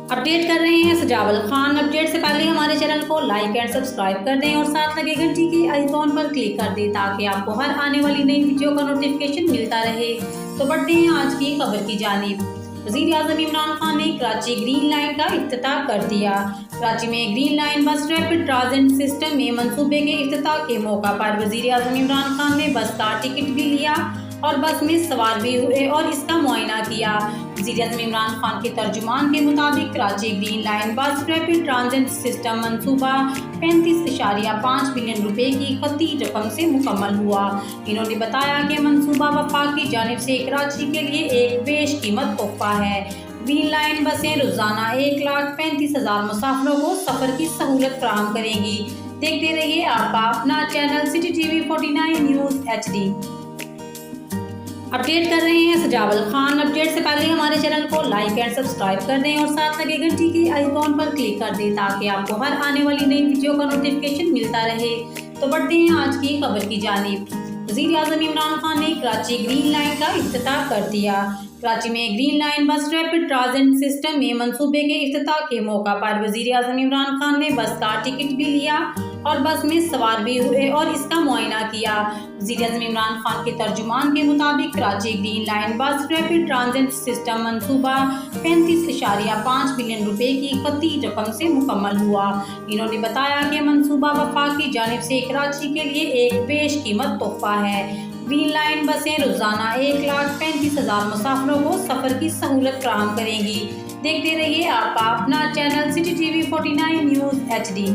Update कर रहे हैं सजावल खान। अपडेट से पहले हमारे चैनल को लाइक एंड सब्सक्राइब कर दें और साथ लगे घंटी के आइकॉन पर क्लिक कर दें ताकि आपको हर आने वाली नई वीडियो का नोटिफिकेशन मिलता रहे। तो बढ़ते हैं आज की खबर की जानिब। वज़ीर-ए-आज़म इमरान खान ने कराची ग्रीन लाइन का इफ्तिताह कर दिया। कराची में ग्रीन लाइन बस रैपिड ट्रांजिट सिस्टम में मंसूबे के इफ्तिताह के मौका पर वज़ीर-ए-आज़म इमरान खान ने बस का टिकट भी लिया और बस में सवार भी हुए और इसका मुआयना किया। वज़ीर-ए-आज़म इमरान खान के तर्जुमान के मुताबिक कराची ग्रीन लाइन बस रैपिड ट्रांजिट सिस्टम मंसूबा 35.5 बिलियन रुपए की खती रकम से मुकम्मल हुआ। इन्होंने बताया कि मंसूबा वफाक की जानिब से कराची के लिए एक बेश कीमत तोहफा है। ग्रीन लाइन बसें रोजाना 1,35,000 मुसाफिरों को सफर की सहूलत फराहम करेंगी। देखते रहिए आपका अपना channel city TV 49 news HD। Update कर रहे हैं सजावल खान। अपडेट से पहले हमारे चैनल को लाइक एंड सब्सक्राइब कर दें और साथ लगे घंटी के आइकॉन पर क्लिक कर दें ताकि आपको हर आने वाली नई वीडियो का नोटिफिकेशन मिलता रहे। तो बढ़ते हैं आज की खबर की जानिब। वज़ीर-ए-आज़म इमरान खान ने कराची ग्रीन लाइन का इफ्तिताह कर दिया। कराची में ग्रीन लाइन बस रैपिड ट्रांजिट सिस्टम में मंसूबे के इफ्तिताह के मौका पर वज़ीर-ए-आज़म इमरान खान ने बस का टिकट भी लिया और बस में सवार भी हुए और इसका मुआयना किया। वज़ीर-ए-आज़म इमरान खान के तर्जुमान के मुताबिक कराची ग्रीन लाइन बस रैपिड ट्रांजिट सिस्टम मंसूबा 35.5 बिलियन रुपए की खती रकम से मुकम्मल हुआ। इन्होंने बताया कि मंसूबा वफाक की जानिब से कराची के लिए एक बेश कीमत तोहफा है। ग्रीन लाइन बसें रोजाना 1,35,000 मुसाफिरों को सफर की सहूलत फराहम करेंगी। देखते रहिए आपका अपना channel city TV 49 news HD।